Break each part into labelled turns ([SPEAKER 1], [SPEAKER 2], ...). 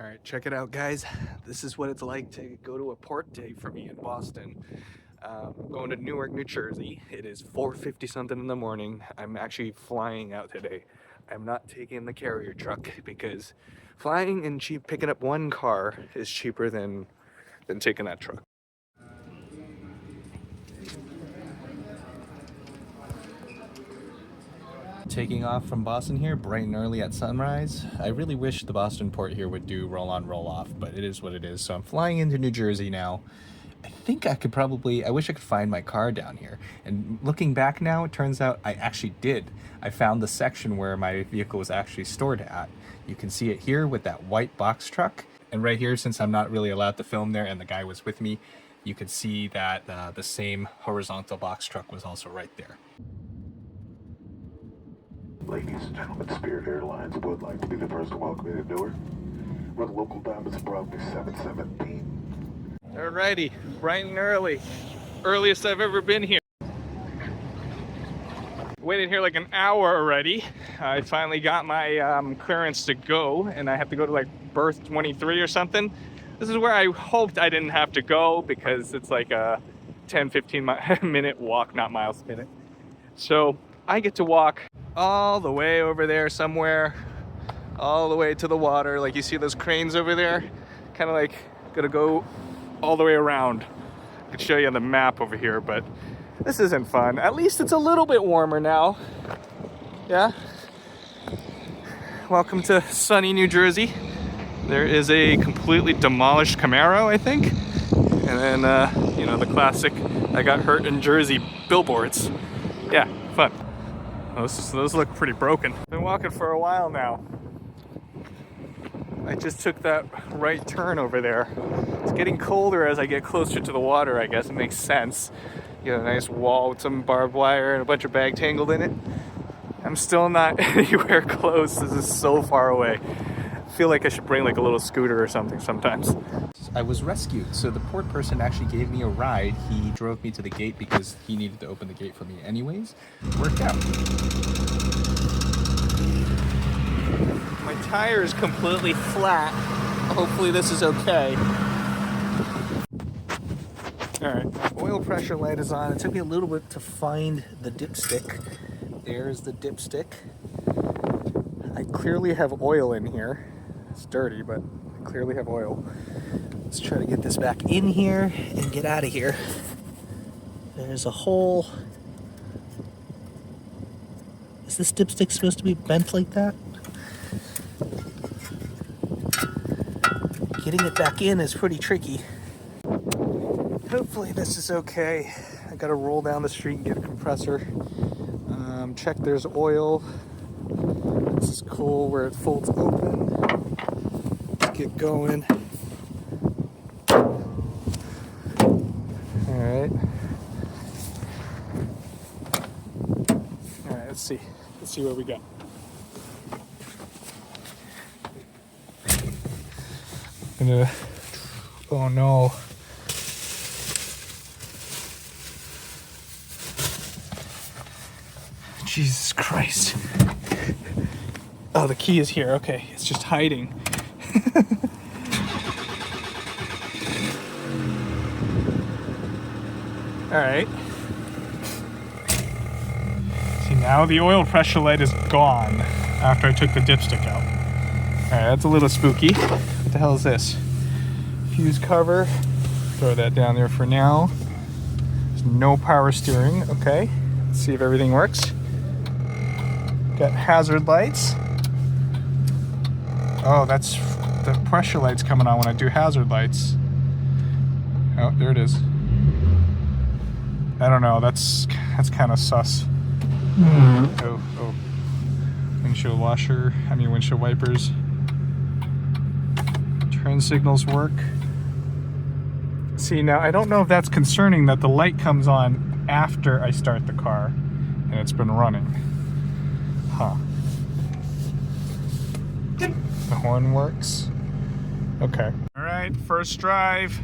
[SPEAKER 1] All right, check it out, guys. This is what it's like to go to a port day for me in Boston. I'm going to Newark, New Jersey. It is 4:50 something in the morning. I'm actually flying out today. I'm not taking the carrier truck because flying and picking up one car is cheaper than taking that truck. Taking off from Boston here, bright and early at sunrise. I really wish the Boston port here would do roll on, roll off, but it is what it is. So I'm flying into New Jersey now. I think I could probably, I wish I could find my car down here. And looking back now, it turns out I actually did. I found the section where my vehicle was actually stored at. You can see it here with that white box truck. And right here, since I'm not really allowed to film there and the guy was with me, you could see that the same horizontal box truck was also right there.
[SPEAKER 2] Ladies and gentlemen, Spirit Airlines would like to be the first to welcome you to Newark. We're the local diamonds proudly 717.
[SPEAKER 1] Alrighty, bright and early. Earliest I've ever been here. Waited here like an hour already. I finally got my clearance to go, and I have to go to like Berth 23 or something. This is where I hoped I didn't have to go because it's like a 10-15 minute walk, not miles a minute. So I get to walk all the way over there somewhere, all the way to the water. Like you see those cranes over there? Kind of like gonna go all the way around. I could show you on the map over here, but this isn't fun. At least it's a little bit warmer now. Yeah. Welcome to sunny New Jersey. There is a completely demolished Camaro, I think. And then, you know, the classic I got hurt in Jersey billboards. Yeah, fun. Those look pretty broken. Been walking for a while now. I just took that right turn over there. It's getting colder as I get closer to the water, I guess. It makes sense. You got a nice wall with some barbed wire and a bunch of bag tangled in it. I'm still not anywhere close. This is so far away. I feel like I should bring like a little scooter or something sometimes. I was rescued, so the port person actually gave me a ride. He drove me to the gate because he needed to open the gate for me anyways. Worked out. My tire is completely flat. Hopefully this is okay. Alright, oil pressure light is on. It took me a little bit to find the dipstick. There's the dipstick. I clearly have oil in here. It's dirty, but I clearly have oil. Let's try to get this back in here and get out of here. There's a hole. Is this dipstick supposed to be bent like that? Getting it back in is pretty tricky. Hopefully this is okay. I gotta roll down the street and get a compressor. Check there's oil. This is cool where it folds open. Let's get going. Alright, let's see what we got. Oh no. Jesus Christ. Oh, the key is here. Okay, it's just hiding. All right. See, now the oil pressure light is gone after I took the dipstick out. All right, that's a little spooky. What the hell is this? Fuse cover. Throw that down there for now. There's no power steering. Okay, let's see if everything works. Got hazard lights. Oh, that's the pressure lights coming on when I do hazard lights. Oh, there it is. I don't know, that's kind of sus. Oh. Windshield wipers. Turn signals work. See, now I don't know if that's concerning that the light comes on after I start the car and it's been running. Huh. The horn works. Okay. All right, first drive.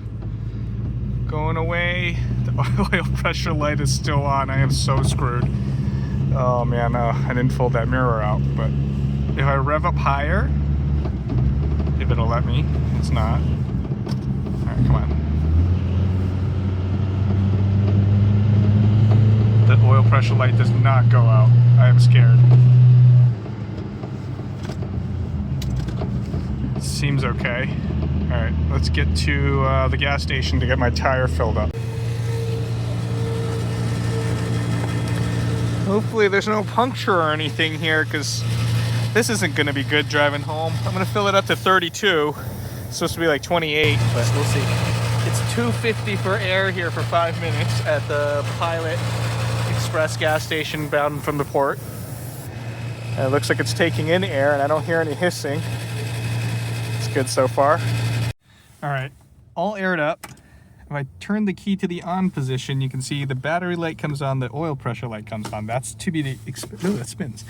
[SPEAKER 1] Going away. The oil pressure light is still on. I am so screwed. Oh man, I didn't fold that mirror out, but if I rev up higher, if it'll let me. It's not. Alright, come on. The oil pressure light does not go out. I am scared. Seems okay. Alright, let's get to the gas station to get my tire filled up. Hopefully there's no puncture or anything here, because this isn't going to be good driving home. I'm going to fill it up to 32. It's supposed to be like 28, but we'll see. It's $2.50 for air here for 5 minutes at the Pilot Express gas station bound from the port. And it looks like it's taking in air, and I don't hear any hissing. It's good so far. All right, all aired up. If I turn the key to the on position, you can see the battery light comes on, the oil pressure light comes on. That's to be that spins.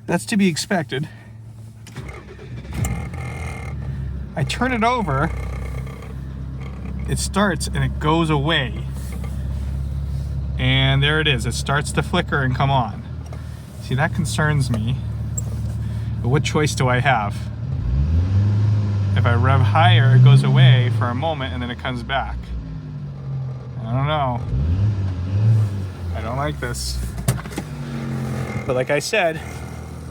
[SPEAKER 1] That's to be expected. I turn it over, it starts and it goes away. And there it is. It starts to flicker and come on. See, that concerns me. But what choice do I have? If I rev higher, it goes away for a moment and then it comes back. I don't know. I don't like this. But like I said,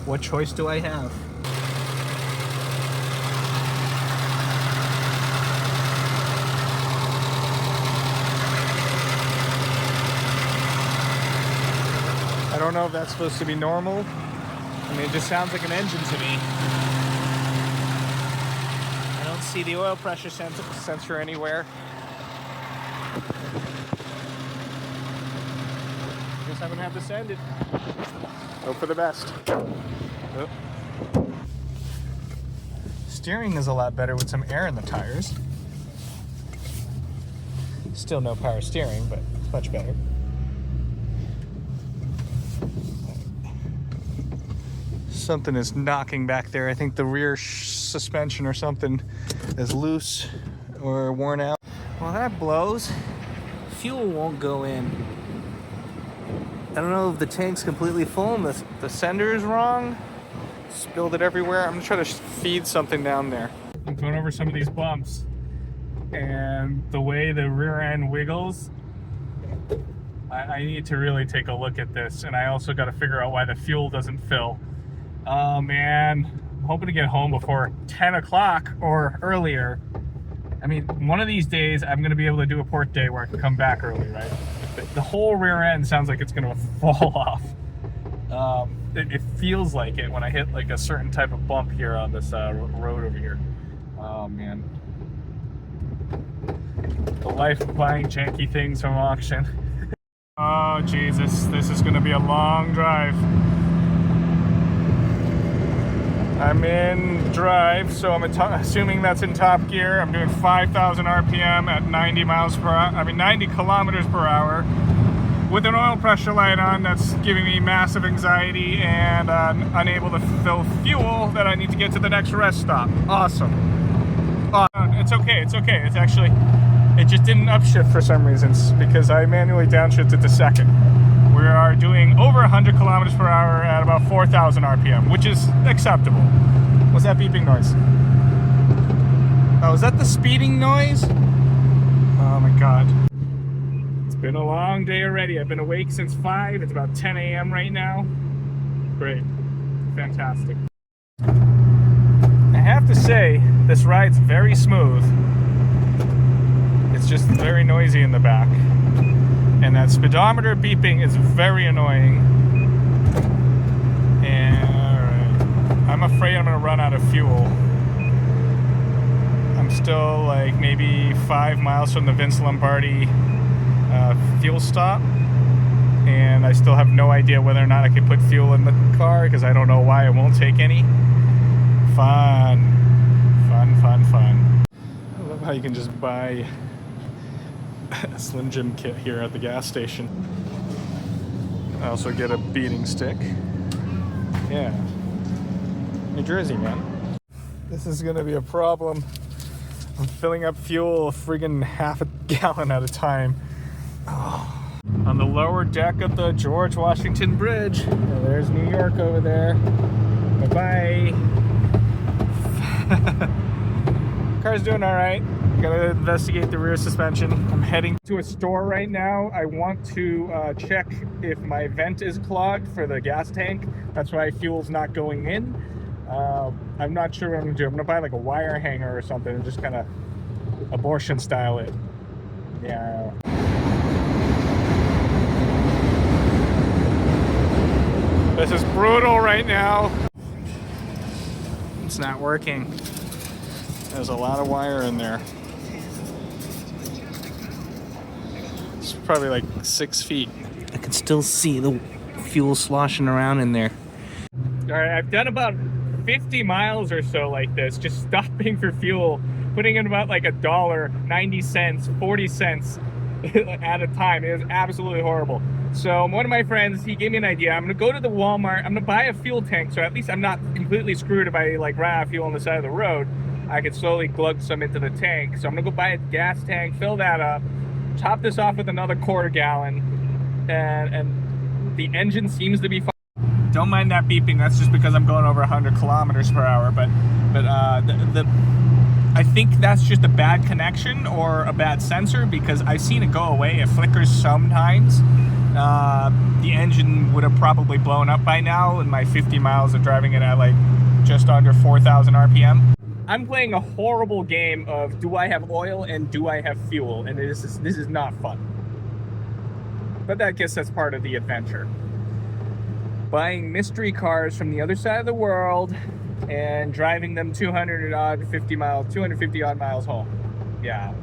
[SPEAKER 1] what choice do I have? I don't know if that's supposed to be normal. I mean, it just sounds like an engine to me. I don't see the oil pressure sensor anywhere. I'm gonna have to send it. Hope for the best. Oh. Steering is a lot better with some air in the tires. Still no power steering, but it's much better. Something is knocking back there. I think the rear suspension or something is loose or worn out. Well, that blows. Fuel won't go in. I don't know if the tank's completely full and the sender is wrong. Spilled it everywhere. I'm gonna try to feed something down there. I'm going over some of these bumps, and the way the rear end wiggles, I need to really take a look at this. And I also got to figure out why the fuel doesn't fill. Oh man, I'm hoping to get home before 10 o'clock or earlier. I mean, one of these days I'm gonna be able to do a port day where I can come back early, right? The whole rear end sounds like it's gonna fall off. It feels like it when I hit like a certain type of bump here on this road over here. Oh man. The life of buying janky things from auction. Oh Jesus, this is gonna be a long drive. I'm in drive, so I'm assuming that's in top gear. I'm doing 5,000 RPM at 90 miles per hour. I mean 90 kilometers per hour with an oil pressure light on. That's giving me massive anxiety, and I'm unable to fill fuel that I need to get to the next rest stop. Awesome. It's okay. It's okay. It's actually, it just didn't upshift for some reasons because I manually downshifted to second. We are doing over 100 kilometers per hour at about 4,000 RPM, which is acceptable. What's that beeping noise? Oh, is that the speeding noise? Oh my God. It's been a long day already. I've been awake since 5. It's about 10 a.m. right now. Great. Fantastic. I have to say, this ride's very smooth. It's just very noisy in the back. And that speedometer beeping is very annoying. And alright, I'm afraid I'm gonna run out of fuel. I'm still like maybe 5 miles from the Vince Lombardi fuel stop. And I still have no idea whether or not I can put fuel in the car because I don't know why it won't take any. Fun. I love how you can just buy a Slim Jim kit here at the gas station. I also get a beating stick. Yeah. New Jersey, man. This is gonna be a problem. I'm filling up fuel a friggin' half a gallon at a time. Oh. On the lower deck of the George Washington Bridge. There's New York over there. Bye-bye. Car's doing all right. Gotta investigate the rear suspension. I'm heading to a store right now. I want to check if my vent is clogged for the gas tank. That's why fuel's not going in. I'm not sure what I'm gonna do. I'm gonna buy like a wire hanger or something and just kind of abortion style it. Yeah. This is brutal right now. It's not working. There's a lot of wire in there. It's probably like 6 feet. I can still see the fuel sloshing around in there. All right, I've done about 50 miles or so like this, just stopping for fuel, putting in about like $1, 90 cents, 40 cents at a time. It was absolutely horrible. So one of my friends, he gave me an idea. I'm gonna go to the Walmart, I'm gonna buy a fuel tank, so at least I'm not completely screwed if I like run out of fuel on the side of the road. I could slowly glug some into the tank. So I'm gonna go buy a gas tank, fill that up, top this off with another quarter gallon, and the engine seems to be fine. Don't mind that beeping, that's just because I'm going over 100 kilometers per hour, but I think that's just a bad connection or a bad sensor, because I've seen it go away. It flickers sometimes. The engine would have probably blown up by now in my 50 miles of driving it at like just under 4,000 RPM. I'm playing a horrible game of do I have oil and do I have fuel, and this is not fun. But I guess that's part of the adventure. Buying mystery cars from the other side of the world and driving them 250 odd miles home. Yeah.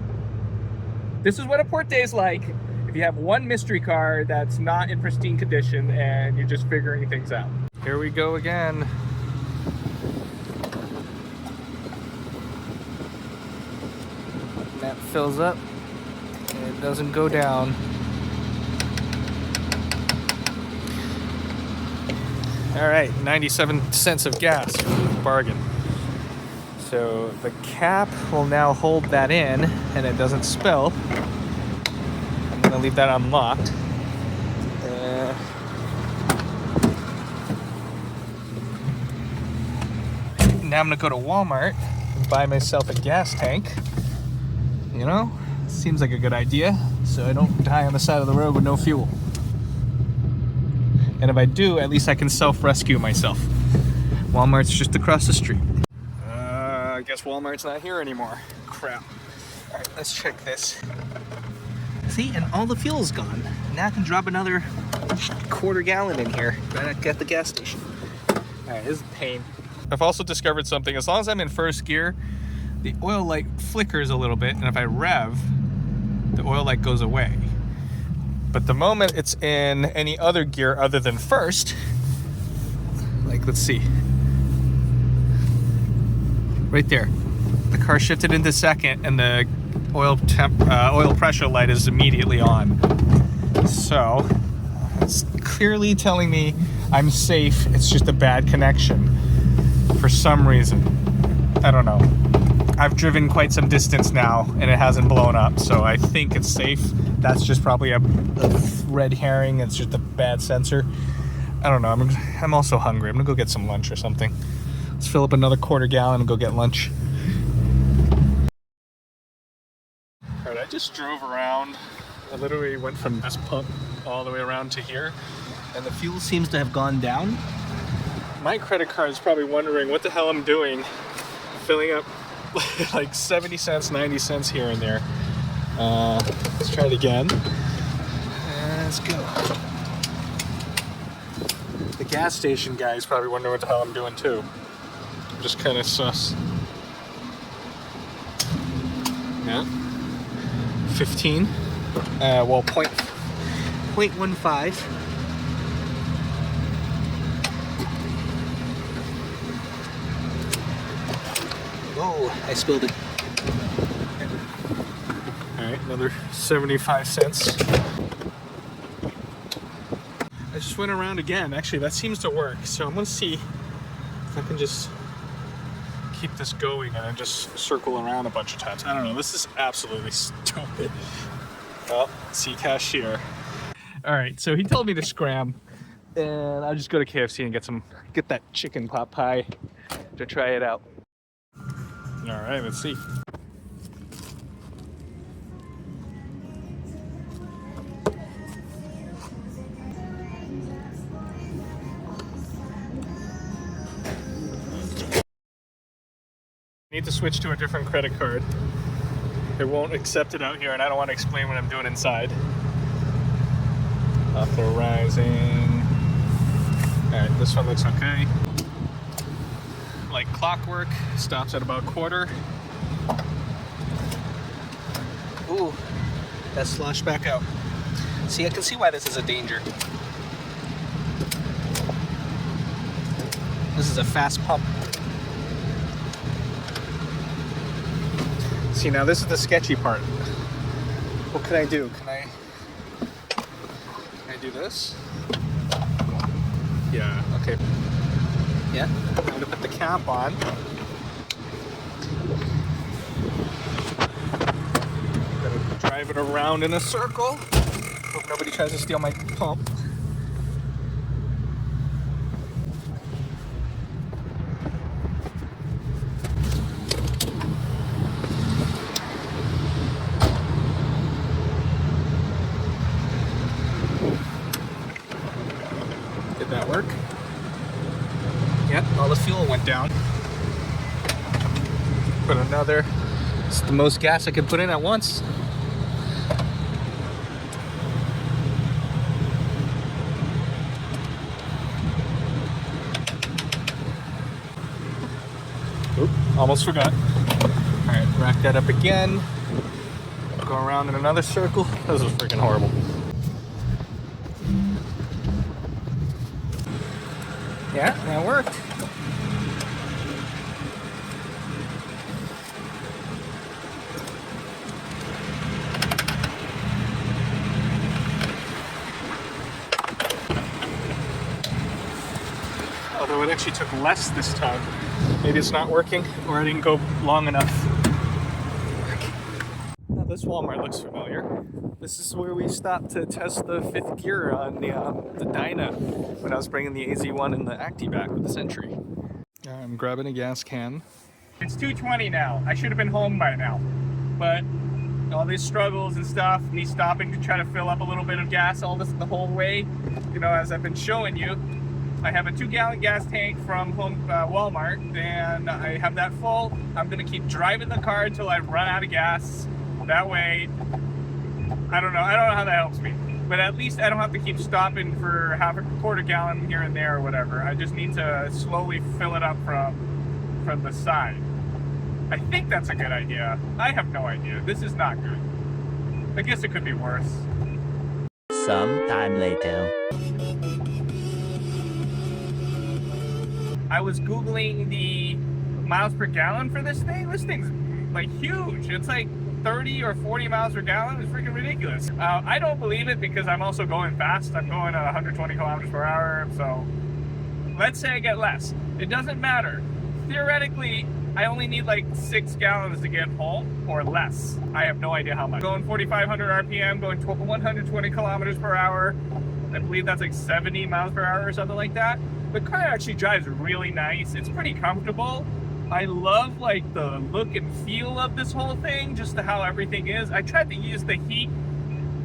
[SPEAKER 1] This is what a port day is like. If you have one mystery car that's not in pristine condition and you're just figuring things out. Here we go again. That fills up and it doesn't go down. All right, 97 cents of gas, bargain. So the cap will now hold that in and it doesn't spill. I'm gonna leave that unlocked. Now I'm gonna go to Walmart and buy myself a gas tank. You know, seems like a good idea, so I don't die on the side of the road with no fuel. And if I do, at least I can self-rescue myself. Walmart's just across the street. I guess Walmart's not here anymore. Crap. All right, let's check this. See, and all the fuel's gone. Now I can drop another quarter gallon in here back at the gas station. All right, this is a pain. I've also discovered something. As long as I'm in first gear, the oil light flickers a little bit, and if I rev, the oil light goes away. But the moment it's in any other gear other than first, like let's see, right there, the car shifted into second and the oil pressure light is immediately on. So it's clearly telling me I'm safe. It's just a bad connection for some reason. I don't know. I've driven quite some distance now and it hasn't blown up, so I think it's safe. That's just probably a red herring. It's just a bad sensor. I don't know. I'm also hungry. I'm gonna go get some lunch or something. Let's fill up another quarter gallon and go get lunch. All right, I just drove around. I literally went from this pump all the way around to here, and the fuel seems to have gone down. My credit card is probably wondering what the hell I'm doing, filling up like 70 cents, 90 cents here and there. Let's try it again. Let's go. The gas station guy is probably wondering what the hell I'm doing too. I'm just kind of sus. Yeah. 15. Well, 0.15. Oh, I spilled it. All right, another 75 cents. I just went around again. Actually, that seems to work. So I'm gonna see if I can just keep this going and then just circle around a bunch of times. I don't know, this is absolutely stupid. Well, see cashier. All right, so he told me to scram, and I'll just go to KFC and get that chicken pot pie to try it out. All right, let's see. Need to switch to a different credit card. It won't accept it out here, and I don't want to explain what I'm doing inside. Authorizing. Alright, this one looks okay. Like clockwork, stops at about quarter. Ooh, that sloshed back out. See, I can see why this is a danger. This is a fast pump. See, now this is the sketchy part. What can I do? Can I do this? Yeah, okay. Yeah, I'm gonna put the cap on. Gonna drive it around in a circle. Hope nobody tries to steal my pump. Did that work? Yep, all the fuel went down. Put another, it's the most gas I could put in at once. Oop, almost forgot. All right, rack that up again. Go around in another circle. This is freaking horrible. Yeah, that worked. Although it actually took less this time. Maybe it's not working, or I didn't go long enough. Now this Walmart looks familiar. This is where we stopped to test the 5th gear on the Dyna when I was bringing the AZ1 and the Acti back with the Sentry. I'm grabbing a gas can. It's 2:20 now. I should have been home by now. But all these struggles and stuff, me stopping to try to fill up a little bit of gas all this the whole way, you know, as I've been showing you. I have a 2-gallon gas tank from Walmart, and I have that full. I'm gonna keep driving the car until I run out of gas. That way, I don't know how that helps me, but at least I don't have to keep stopping for half a quarter gallon here and there or whatever. I just need to slowly fill it up from the side. I think that's a good idea. I have no idea. This is not good. I guess it could be worse.
[SPEAKER 3] Some time later.
[SPEAKER 1] I was Googling the miles per gallon for this thing. This thing's like huge. It's like 30 or 40 miles per gallon. It's freaking ridiculous. I don't believe it because I'm also going fast. I'm going at 120 kilometers per hour. So let's say I get less. It doesn't matter. Theoretically, I only need like 6 gallons to get home or less. I have no idea how much. Going 4,500 RPM, going 120 kilometers per hour. I believe that's like 70 miles per hour or something like that. The car actually drives really nice. It's pretty comfortable. I love like the look and feel of this whole thing, just how everything is. I tried to use the heat.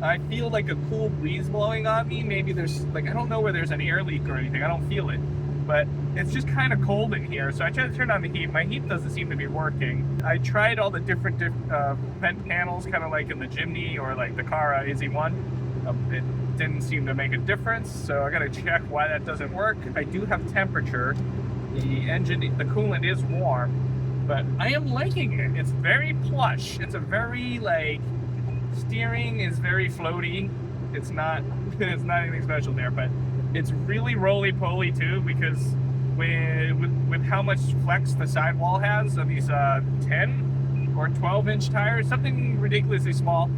[SPEAKER 1] I feel like a cool breeze blowing on me. Maybe there's like, I don't know where there's an air leak or anything. I don't feel it, but it's just kind of cold in here. So I tried to turn on the heat. My heat doesn't seem to be working. I tried all the different vent panels, kind of like in the Jimny or like the car AZ1. It didn't seem to make a difference, so I gotta check why that doesn't work. I do have temperature. The engine, the coolant is warm, but I am liking it. It's very plush. It's a very like, steering is very floaty. It's not anything special there, but it's really roly-poly too, because with how much flex the sidewall has of these 10 or 12-inch tires, something ridiculously small,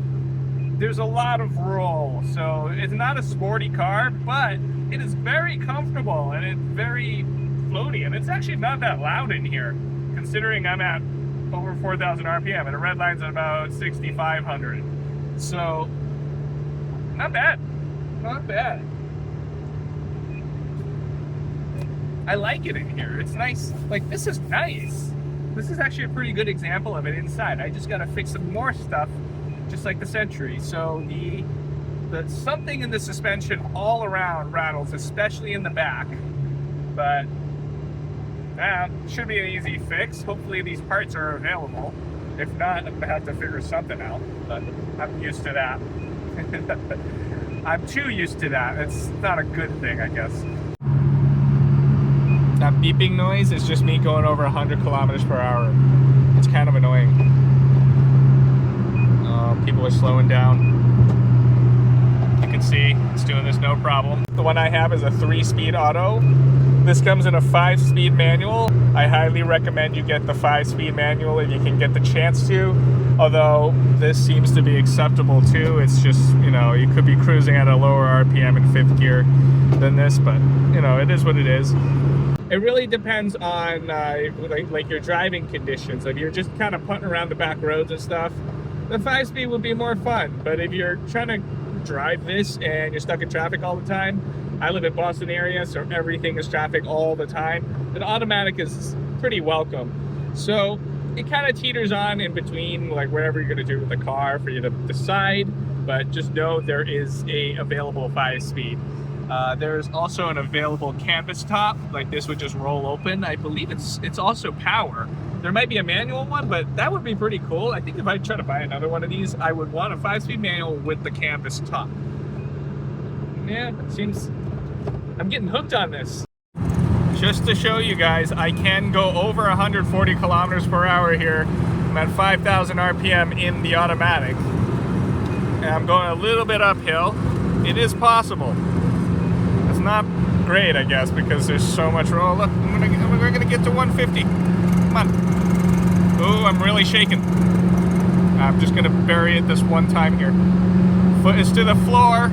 [SPEAKER 1] there's a lot of roll. So it's not a sporty car, but it is very comfortable and it's very floaty, and it's actually not that loud in here, considering I'm at over 4,000 RPM and the red line's at about 6,500. So not bad, not bad. I like it in here. It's nice. Like, this is nice. This is actually a pretty good example of it inside. I just gotta fix some more stuff, just like the Sentry. So the something in the suspension all around rattles, especially in the back. But Should be an easy fix. Hopefully these parts are available. If not, I'm gonna have to figure something out, but I'm used to that. I'm too used to that. It's not a good thing, I guess. That beeping noise is just me going over 100 kilometers per hour. It's kind of annoying. People are slowing down. You can see it's doing this no problem. The one I have is a 3-speed auto. This comes in a 5-speed manual. I highly recommend you get the 5-speed manual if you can get the chance to. Although this seems to be acceptable too. It's just, you know, you could be cruising at a lower RPM in 5th gear than this, but you know, it is what it is. It really depends on like your driving conditions. If you're just kind of putting around the back roads and stuff, the 5-speed would be more fun. But if you're trying to drive this and you're stuck in traffic all the time, I live in Boston area, so everything is traffic all the time. An automatic is pretty welcome. So it kind of teeters on in between, like whatever you're going to do with the car for you to decide. But just know there is a available 5-speed. There's also an available canvas top, like this would just roll open. I believe it's also power. There might be a manual one, but that would be pretty cool. I think if I try to buy another one of these, I would want a 5-speed manual with the canvas top. Yeah, it seems I'm getting hooked on this. Just to show you guys, I can go over 140 kilometers per hour here. I'm at 5,000 RPM in the automatic. And I'm going a little bit uphill. It is possible. It's not great, I guess, because there's so much roll. Look, we're gonna get to 150. Come on. Ooh, I'm really shaking. I'm just gonna bury it this one time here. Foot is to the floor.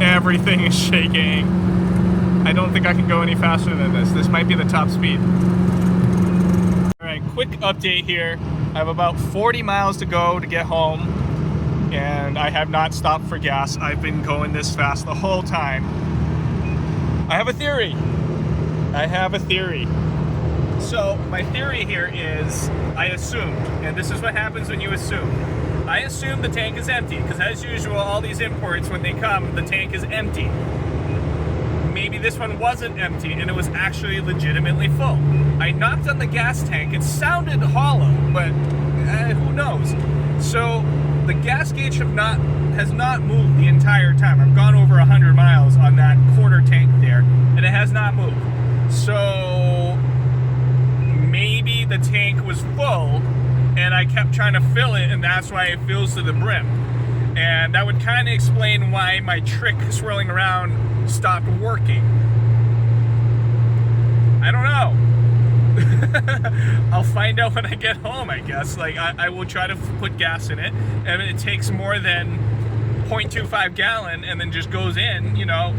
[SPEAKER 1] Everything is shaking. I don't think I can go any faster than this. This might be the top speed. All right, quick update here. I have about 40 miles to go to get home, and I have not stopped for gas. I've been going this fast the whole time. I have a theory. So my theory here is I assumed, and this is what happens when you assume. I assume the tank is empty, because as usual, all these imports, when they come, the tank is empty. Maybe this one wasn't empty, and it was actually legitimately full. I knocked on the gas tank. It sounded hollow, but who knows? So the gas gauge has not moved the entire time. I've gone over 100 miles on that quarter tank there, and it has not moved. So maybe the tank was full, and I kept trying to fill it, and that's why it fills to the brim. And that would kind of explain why my trick swirling around stopped working. I don't know. I'll find out when I get home, I guess. Like, I will try to put gas in it, and it takes more than 0.25 gallon and then just goes in, you know,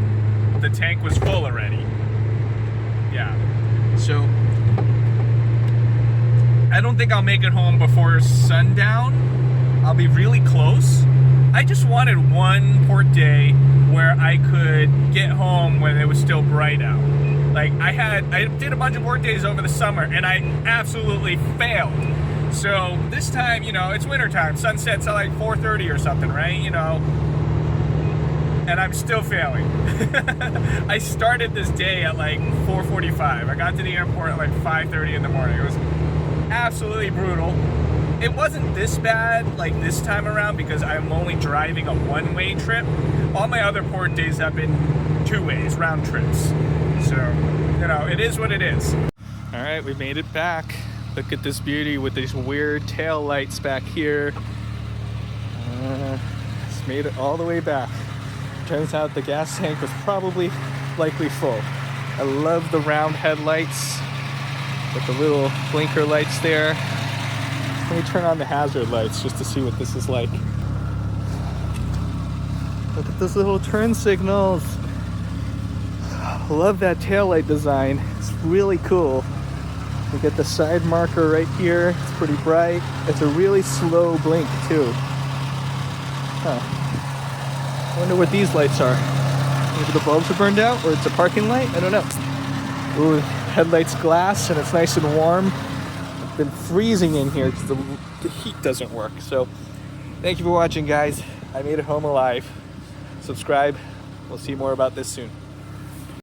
[SPEAKER 1] the tank was full already. Yeah. So I don't think I'll make it home before sundown. I'll be really close. I just wanted one port day where I could get home when it was still bright out. Like, I did a bunch of port days over the summer, and I absolutely failed. So this time, you know, it's winter time. Sunset's at like 4:30 or something, right? You know, and I'm still failing. I started this day at like 4:45. I got to the airport at like 5:30 in the morning. It was absolutely brutal. It wasn't this bad like this time around because I'm only driving a one-way trip. All my other port days have been two ways, round trips. So, you know, it is what it is. All right, we made it back. Look at this beauty with these weird tail lights back here. It's made it all the way back. Turns out the gas tank was probably likely full. I love the round headlights with the little blinker lights there. Let me turn on the hazard lights just to see what this is like. Look at those little turn signals. Love that taillight design. It's really cool. We get the side marker right here. It's pretty bright. It's a really slow blink too. Huh. I wonder what these lights are. Maybe the bulbs are burned out, or it's a parking light? I don't know. Ooh, headlights glass, and it's nice and warm. It's been freezing in here because the heat doesn't work. So, thank you for watching, guys. I made it home alive. Subscribe. We'll see more about this soon.